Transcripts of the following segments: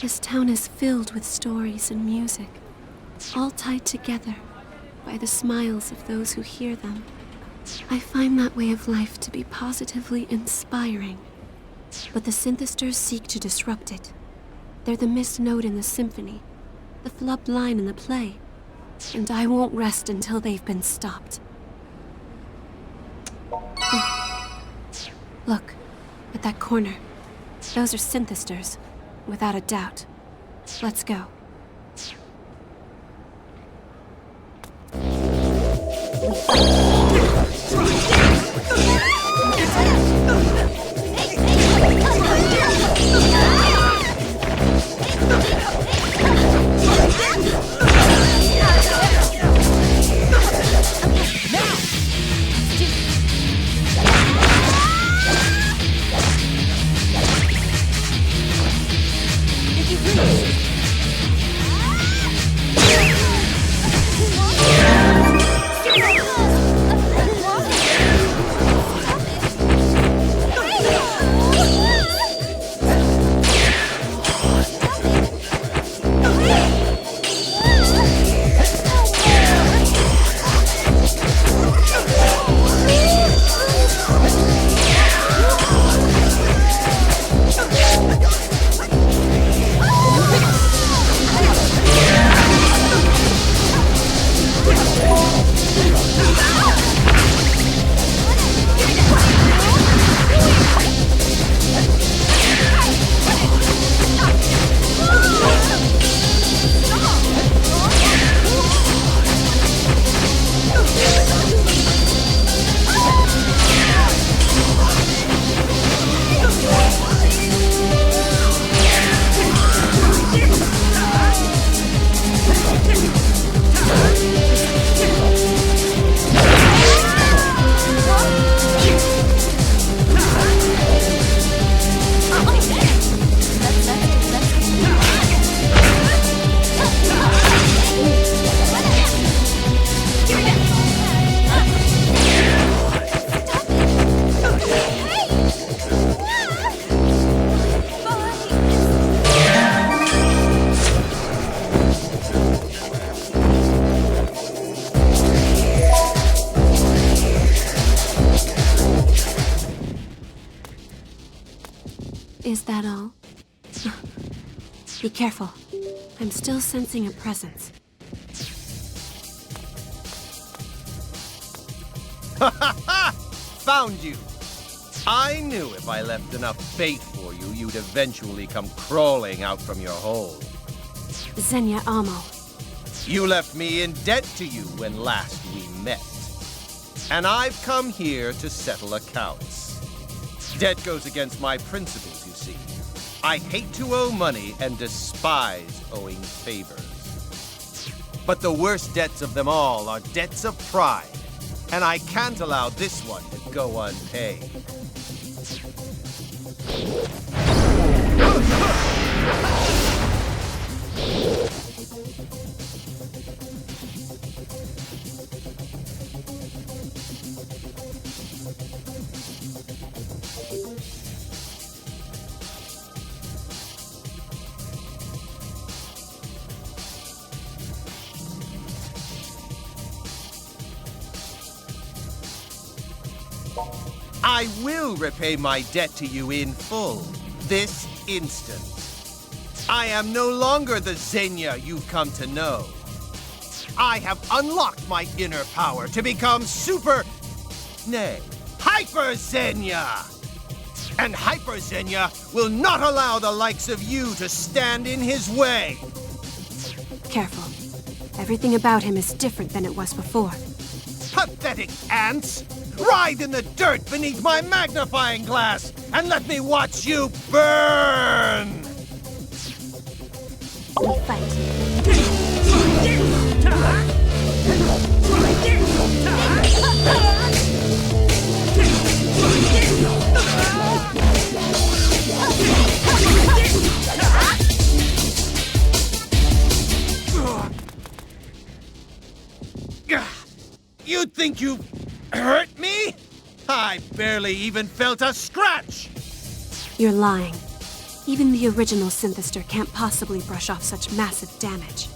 This town is filled with stories and music, all tied together by the smiles of those who hear them. I find that way of life to be positively inspiring. But the synthesters seek to disrupt it. They're the missed note in the symphony, the flubbed line in the play, and I won't rest until they've been stopped. Look, at that corner. Those are synthesters, without a doubt. Let's go. Is that all? Be careful. I'm still sensing a presence. Ha ha ha! Found you! I knew if I left enough bait for you, you'd eventually come crawling out from your hole. Xenia Amo. You left me in debt to you when last we met. And I've come here to settle accounts. Debt goes against my principles, you see. I hate to owe money and despise owing favors. But the worst debts of them all are debts of pride, and I can't allow this one to go unpaid. I will repay my debt to you in full, this instant. I am no longer the Xenia you've come to know. I have unlocked my inner power to become Hyper Xenia! And Hyper Xenia will not allow the likes of you to stand in his way! Careful. Everything about him is different than it was before. Pathetic ants! Ride in the dirt beneath my magnifying glass and let me watch you burn! Fight. You think you hurt me? Ha I barely even felt a scratch! You're lying. Even the original Synthester can't possibly brush off such massive damage.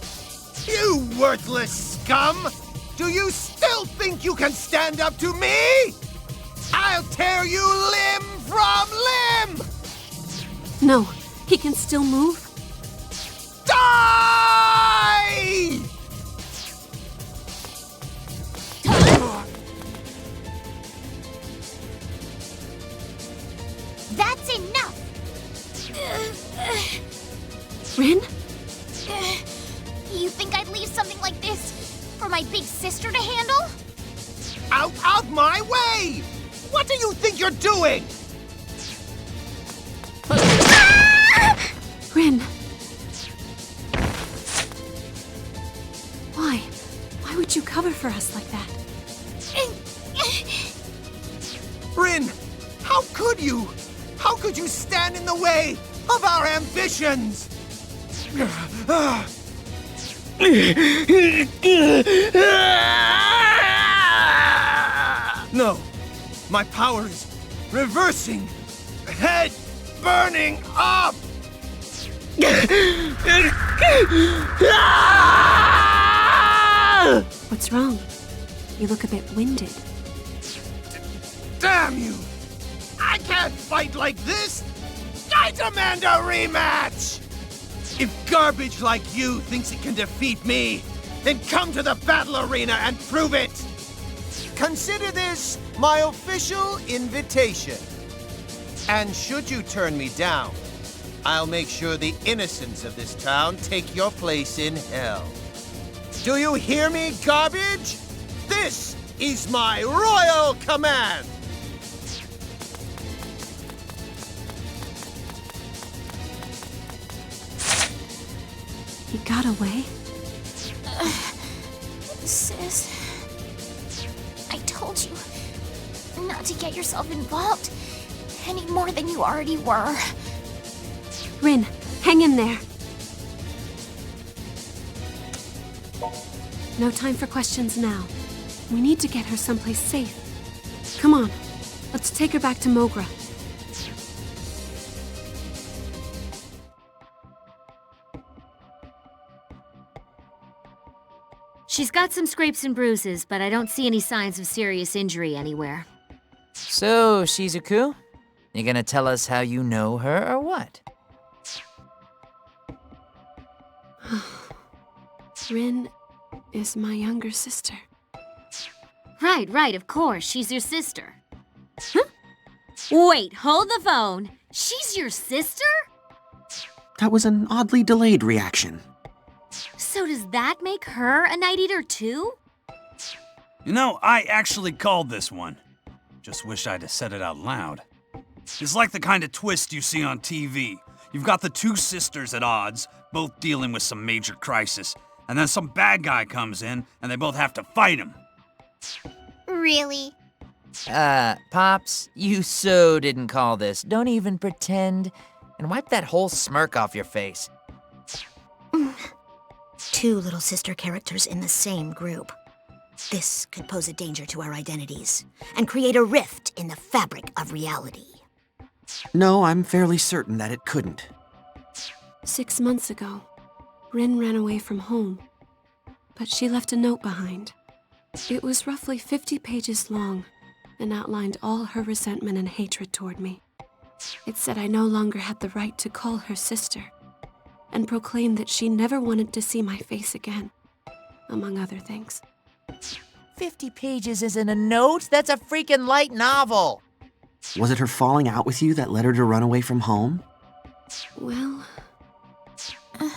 You worthless scum! Do you still think you can stand up to me? I'll tear you limb from limb! No, he can still move. Die! That's enough! Rin? You think I'd leave something like this for my big sister to handle? Out of my way! What do you think you're doing? Rin. Why? Why would you cover for us like that? Rin, how could you? How could you stand in the way of our ambitions? No, my power is reversing, head burning up! What's wrong? You look a bit winded. Damn you! I can't fight like this! I demand a rematch! If garbage like you thinks it can defeat me, then come to the battle arena and prove it! Consider this my official invitation. And should you turn me down, I'll make sure the innocents of this town take your place in hell. Do you hear me, garbage? This is my royal command! He got away? Sis, I told you not to get yourself involved any more than you already were. Rin, hang in there. No time for questions now. We need to get her someplace safe. Come on, let's take her back to Mogra. She's got some scrapes and bruises, but I don't see any signs of serious injury anywhere. So, Shizuku, you gonna tell us how you know her or what? Rin is my younger sister. Right, of course. She's your sister. Huh? Wait, hold the phone. She's your sister? That was an oddly delayed reaction. So does that make her a Night Eater too? You know, I actually called this one. Just wish I'd have said it out loud. It's like the kind of twist you see on TV. You've got the two sisters at odds, both dealing with some major crisis, and then some bad guy comes in, and they both have to fight him. Really? Pops, you so didn't call this. Don't even pretend. And wipe that whole smirk off your face. Two little sister characters in the same group. This could pose a danger to our identities and create a rift in the fabric of reality. No, I'm fairly certain that it couldn't. 6 months ago, Rin ran away from home, but she left a note behind. It was roughly 50 pages long and outlined all her resentment and hatred toward me. It said I no longer had the right to call her sister, and proclaimed that she never wanted to see my face again, among other things. 50 pages isn't a note, that's a freaking light novel. Was it her falling out with you that led her to run away from home? Well, I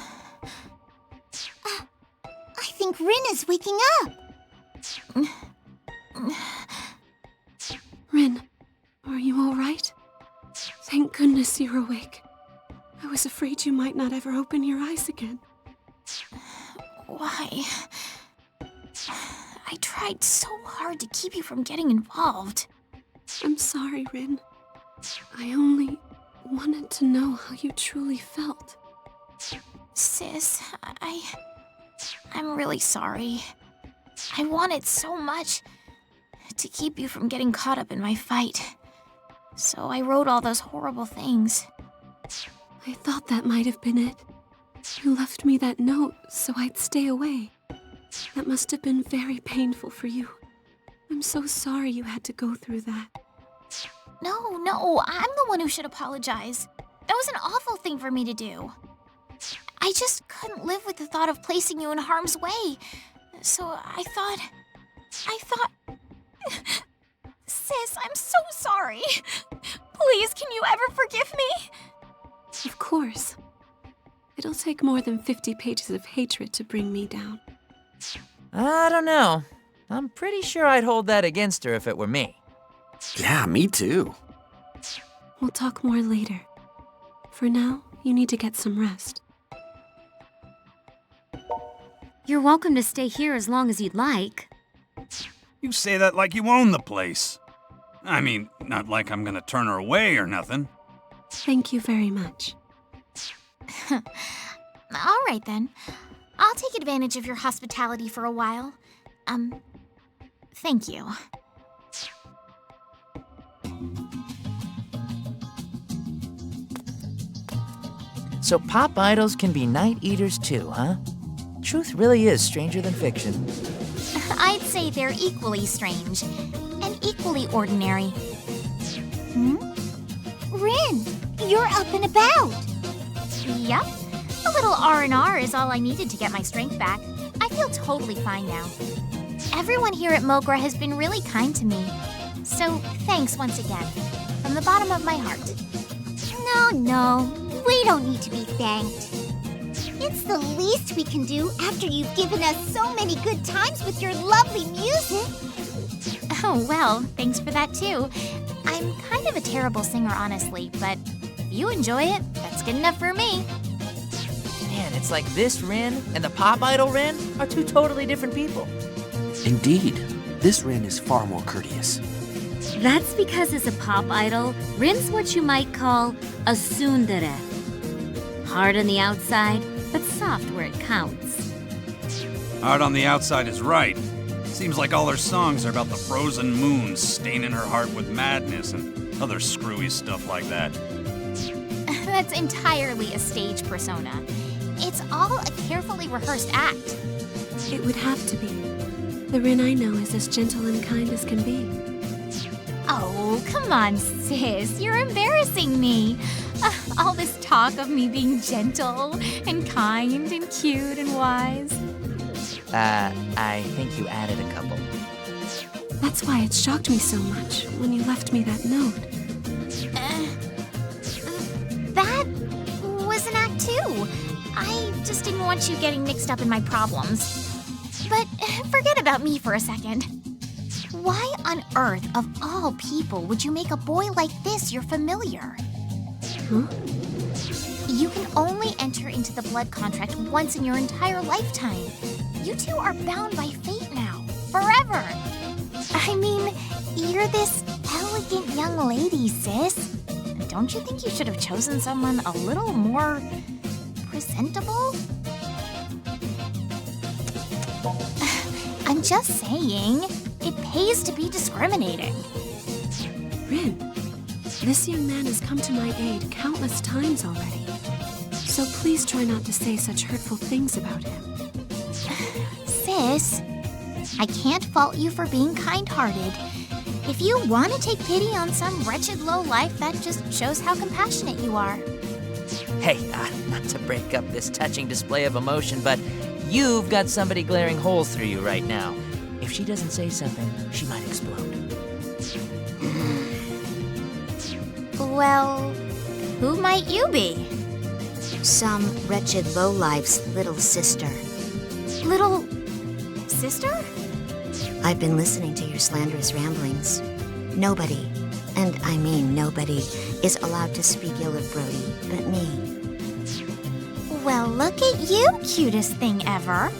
think Rin is waking up. Rin, are you all right? Thank goodness you're awake. I was afraid you might not ever open your eyes again. Why? I tried so hard to keep you from getting involved. I'm sorry, Rin. I only wanted to know how you truly felt. Sis, I'm really sorry. I wanted so much to keep you from getting caught up in my fight. So I wrote all those horrible things. I thought that might have been it. You left me that note so I'd stay away. That must have been very painful for you. I'm so sorry you had to go through that. No, I'm the one who should apologize. That was an awful thing for me to do. I just couldn't live with the thought of placing you in harm's way. So I thought... Sis, I'm so sorry. Please, can you ever forgive me? Of course. It'll take more than 50 pages of hatred to bring me down. I don't know. I'm pretty sure I'd hold that against her if it were me. Yeah, me too. We'll talk more later. For now, you need to get some rest. You're welcome to stay here as long as you'd like. You say that like you own the place. I mean, not like I'm gonna turn her away or nothing. Thank you very much. All right then. I'll take advantage of your hospitality for a while. Thank you. So pop idols can be night eaters too, huh? Truth really is stranger than fiction. I'd say they're equally strange and equally ordinary. Rin, you're up and about. Yep. A little R&R is all I needed to get my strength back. I feel totally fine now. Everyone here at Mogra has been really kind to me. So thanks once again, from the bottom of my heart. No, we don't need to be thanked. It's the least we can do after you've given us so many good times with your lovely music. Oh, well, thanks for that too. I'm kind of a terrible singer, honestly, but if you enjoy it, that's good enough for me. Man, it's like this Rin and the pop idol Rin are two totally different people. Indeed, this Rin is far more courteous. That's because as a pop idol, Rin's what you might call a tsundere. Hard on the outside, but soft where it counts. Hard on the outside is right. Seems like all her songs are about the frozen moon staining her heart with madness and other screwy stuff like that. That's entirely a stage persona. It's all a carefully rehearsed act. It would have to be. The Rin I know is as gentle and kind as can be. Oh, come on, sis. You're embarrassing me. All this talk of me being gentle and kind and cute and wise. I think you added a couple. That's why it shocked me so much when you left me that note. That was an act too. I just didn't want you getting mixed up in my problems. But forget about me for a second. Why on earth, of all people, would you make a boy like this your familiar? Huh? You can only enter into the blood contract once in your entire lifetime. You two are bound by fate now, forever. I mean, you're this elegant young lady, sis. Don't you think you should have chosen someone a little more presentable? I'm just saying, it pays to be discriminating. Rin, this young man has come to my aid countless times already. So please try not to say such hurtful things about him. Sis, I can't fault you for being kind-hearted. If you want to take pity on some wretched lowlife, that just shows how compassionate you are. Hey, not to break up this touching display of emotion, but you've got somebody glaring holes through you right now. If she doesn't say something, she might explode. Well, who might you be? Some wretched lowlife's little sister. Little sister? I've been listening to your slanderous ramblings. Nobody, and I mean nobody, is allowed to speak ill of Brody but me. Well, look at you, cutest thing ever.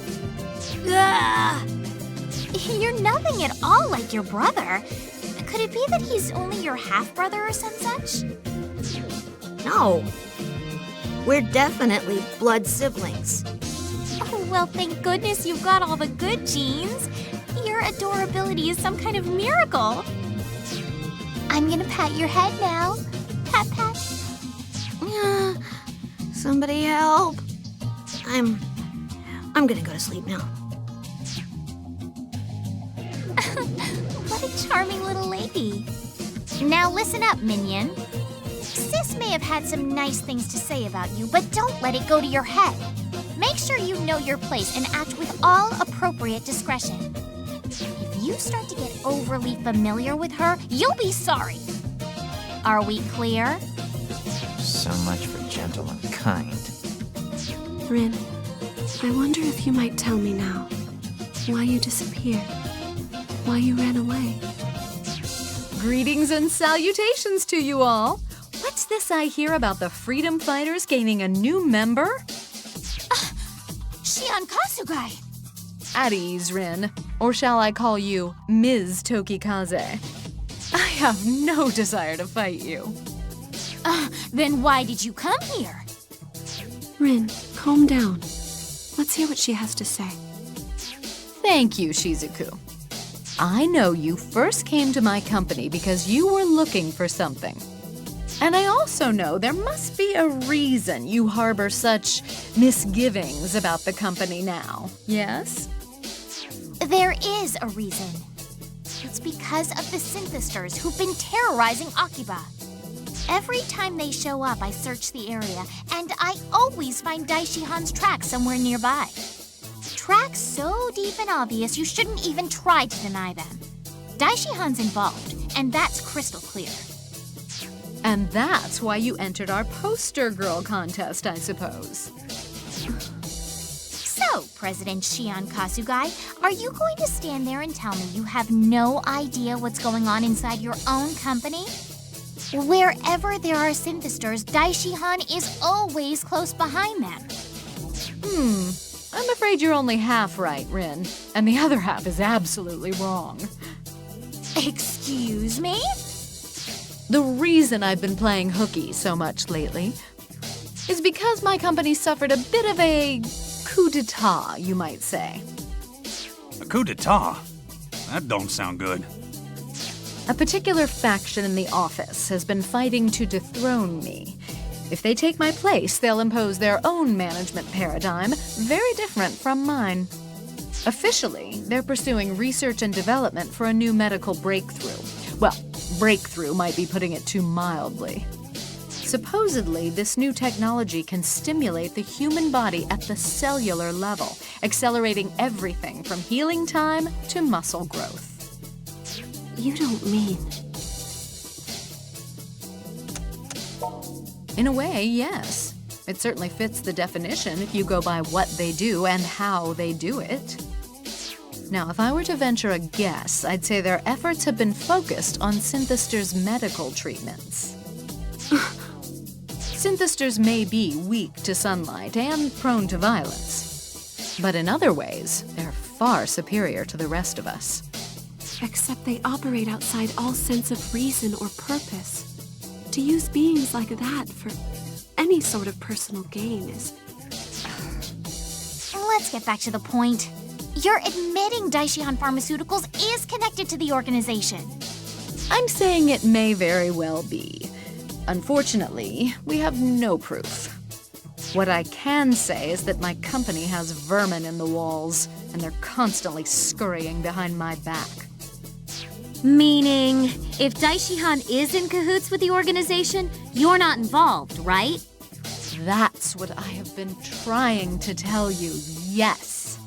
Ugh. You're nothing at all like your brother. Could it be that he's only your half-brother or some such? No. We're definitely blood siblings. Oh, well, thank goodness you've got all the good genes. You're their adorability is some kind of miracle. I'm gonna pat your head now. Pat, pat. Somebody help. I'm gonna go to sleep now. What a charming little lady. Now listen up, Minion. Sis may have had some nice things to say about you, but don't let it go to your head. Make sure you know your place and act with all appropriate discretion. If you start to get overly familiar with her, you'll be sorry. Are we clear? So much for gentle and kind. Rin, I wonder if you might tell me now why you disappeared, why you ran away. Greetings and salutations to you all. What's this I hear about the freedom fighters gaining a new member? Shion Kasugai. At ease, Rin. Or shall I call you Ms. Tokikaze? I have no desire to fight you. Then why did you come here? Rin, calm down. Let's hear what she has to say. Thank you, Shizuku. I know you first came to my company because you were looking for something. And I also know there must be a reason you harbor such misgivings about the company now, yes? There is a reason. It's because of the synthesters who've been terrorizing Akiba. Every time they show up, I search the area, and I always find Daishihan's tracks somewhere nearby. Tracks so deep and obvious you shouldn't even try to deny them. Daishihan's involved, and that's crystal clear. And that's why you entered our poster girl contest, I suppose. So, President Shion Kasugai, are you going to stand there and tell me you have no idea what's going on inside your own company? Wherever there are synthesters, Daishihan is always close behind them. I'm afraid you're only half right, Rin, and the other half is absolutely wrong. Excuse me? The reason I've been playing hooky so much lately is because my company suffered a bit of a coup d'etat, you might say. A coup d'etat? That don't sound good. A particular faction in the office has been fighting to dethrone me. If they take my place, they'll impose their own management paradigm, very different from mine. Officially, they're pursuing research and development for a new medical breakthrough. Well, breakthrough might be putting it too mildly. Supposedly, this new technology can stimulate the human body at the cellular level, accelerating everything from healing time to muscle growth. You don't mean... In a way, yes. It certainly fits the definition if you go by what they do and how they do it. Now, if I were to venture a guess, I'd say their efforts have been focused on synthesters' medical treatments. Synthesters may be weak to sunlight and prone to violence, but in other ways, they're far superior to the rest of us. Except they operate outside all sense of reason or purpose. To use beings like that for any sort of personal gain is... Let's get back to the point. You're admitting Daishihan Pharmaceuticals is connected to the organization. I'm saying it may very well be. Unfortunately, we have no proof. What I can say is that my company has vermin in the walls, and they're constantly scurrying behind my back. Meaning, if Daishihan is in cahoots with the organization, you're not involved, right? That's what I have been trying to tell you, yes.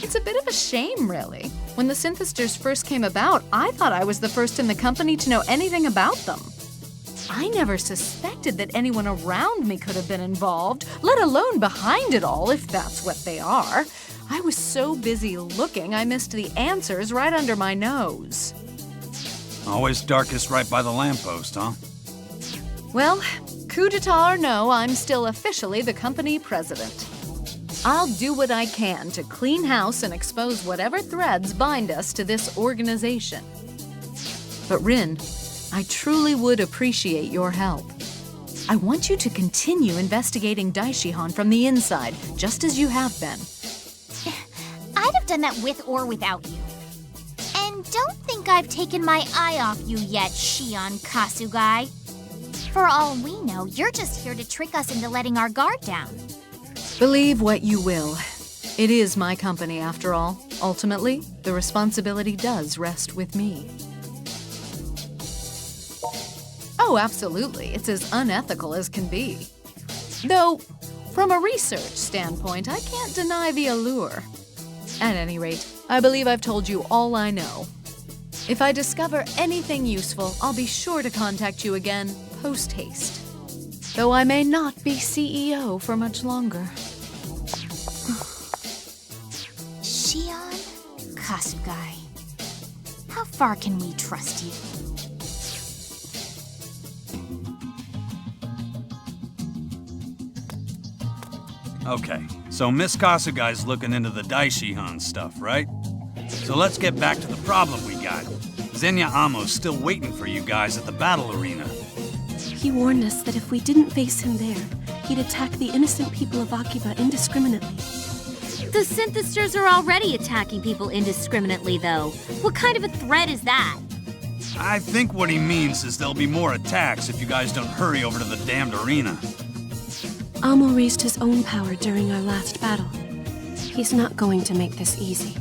It's a bit of a shame, really. When the synthesters first came about, I thought I was the first in the company to know anything about them. I never suspected that anyone around me could have been involved, let alone behind it all, if that's what they are. I was so busy looking, I missed the answers right under my nose. Always darkest right by the lamppost, huh? Well, coup d'etat or no, I'm still officially the company president. I'll do what I can to clean house and expose whatever threads bind us to this organization. But Rin, I truly would appreciate your help. I want you to continue investigating Daishihan from the inside, just as you have been. I'd have done that with or without you. Don't think I've taken my eye off you yet, Shion Kasugai. For all we know, you're just here to trick us into letting our guard down. Believe what you will. It is my company, after all. Ultimately, the responsibility does rest with me. Oh, absolutely. It's as unethical as can be. Though, from a research standpoint, I can't deny the allure. At any rate, I believe I've told you all I know. If I discover anything useful, I'll be sure to contact you again, post-haste. Though I may not be CEO for much longer. Shion Kasugai. How far can we trust you? Okay, so Miss Kasugai's looking into the Daishihan stuff, right? So let's get back to the problem we got. Zenya Amo's still waiting for you guys at the battle arena. He warned us that if we didn't face him there, he'd attack the innocent people of Akiba indiscriminately. The synthesizers are already attacking people indiscriminately, though. What kind of a threat is that? I think what he means is there'll be more attacks if you guys don't hurry over to the damned arena. Amo raised his own power during our last battle. He's not going to make this easy.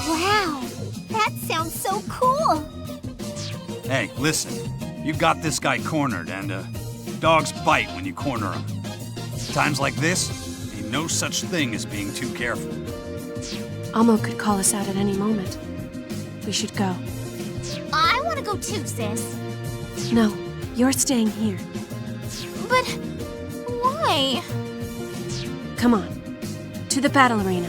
Wow, that sounds so cool. Hey, listen, you got this guy cornered, and dogs bite when you corner them. Times like this, ain't no such thing as being too careful. Amo could call us out at any moment. We should go. I want to go too, sis. No, you're staying here. But why? Come on, to the battle arena.